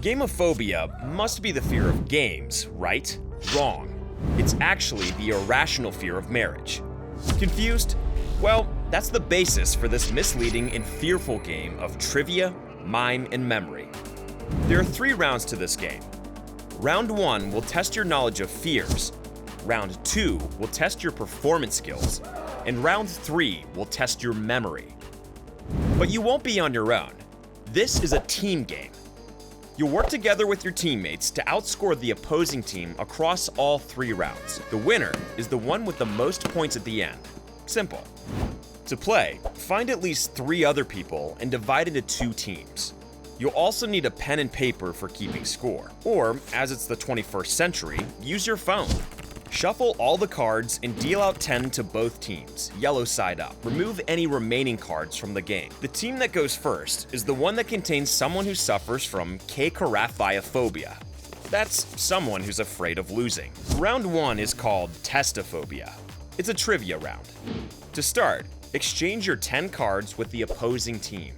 Gamophobia must be the fear of games, right? Wrong. It's actually the irrational fear of marriage. Confused? Well, that's the basis for this misleading and fearful game of trivia, mime, and memory. There are 3 rounds to this game. Round 1 will test your knowledge of fears. Round 2 will test your performance skills. And round 3 will test your memory. But you won't be on your own. This is a team game. You'll work together with your teammates to outscore the opposing team across all 3 rounds. The winner is the one with the most points at the end. Simple. To play, find at least 3 other people and divide into 2 teams. You'll also need a pen and paper for keeping score. Or, as it's the 21st century, use your phone. Shuffle all the cards and deal out 10 to both teams, yellow side up. Remove any remaining cards from the game. The team that goes first is the one that contains someone who suffers from phobia. That's someone who's afraid of losing. Round 1 is called testophobia. It's a trivia round. To start, exchange your 10 cards with the opposing team.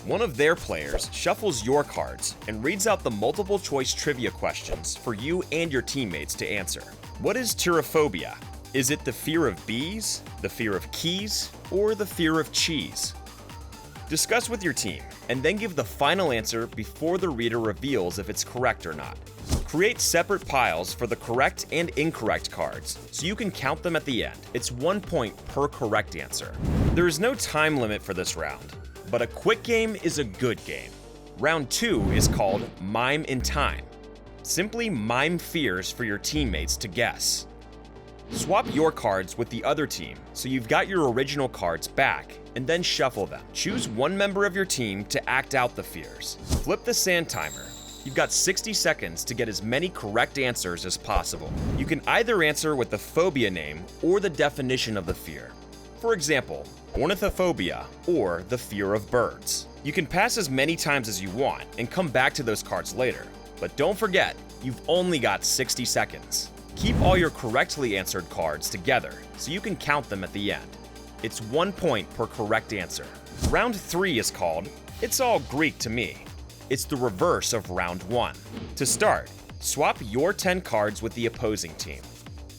One of their players shuffles your cards and reads out the multiple choice trivia questions for you and your teammates to answer. What is tyrophobia? Is it the fear of bees, the fear of keys, or the fear of cheese? Discuss with your team, and then give the final answer before the reader reveals if it's correct or not. Create separate piles for the correct and incorrect cards, so you can count them at the end. It's 1 point per correct answer. There is no time limit for this round, but a quick game is a good game. Round 2 is called Mime in Time. Simply mime fears for your teammates to guess. Swap your cards with the other team so you've got your original cards back, and then shuffle them. Choose one member of your team to act out the fears. Flip the sand timer. You've got 60 seconds to get as many correct answers as possible. You can either answer with the phobia name or the definition of the fear. For example, ornithophobia, or the fear of birds. You can pass as many times as you want and come back to those cards later. But don't forget, you've only got 60 seconds. Keep all your correctly answered cards together so you can count them at the end. It's 1 point per correct answer. Round 3 is called It's All Greek to Me. It's the reverse of round 1. To start, swap your 10 cards with the opposing team.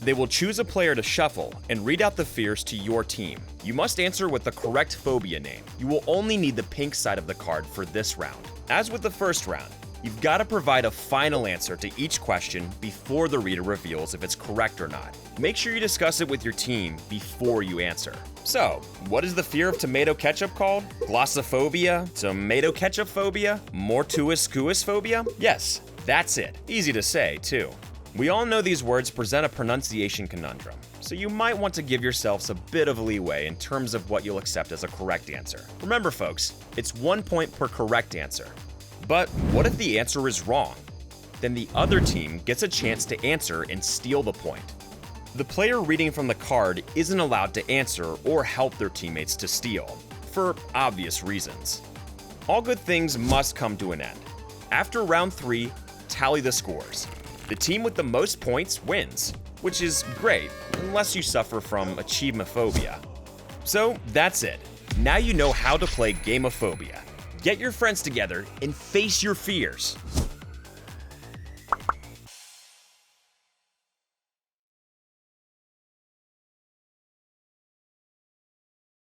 They will choose a player to shuffle and read out the fears to your team. You must answer with the correct phobia name. You will only need the pink side of the card for this round. As with the first round, you've got to provide a final answer to each question before the reader reveals if it's correct or not. Make sure you discuss it with your team before you answer. So, what is the fear of tomato ketchup called? Glossophobia? Tomato ketchup phobia? Mortuus phobia? Yes, that's it. Easy to say, too. We all know these words present a pronunciation conundrum, so you might want to give yourselves a bit of leeway in terms of what you'll accept as a correct answer. Remember, folks, it's 1 point per correct answer. But what if the answer is wrong? Then the other team gets a chance to answer and steal the point. The player reading from the card isn't allowed to answer or help their teammates to steal, for obvious reasons. All good things must come to an end. After round 3, tally the scores. The team with the most points wins, which is great, unless you suffer from achievemophobia. So that's it. Now you know how to play Gamophobia. Get your friends together and face your fears.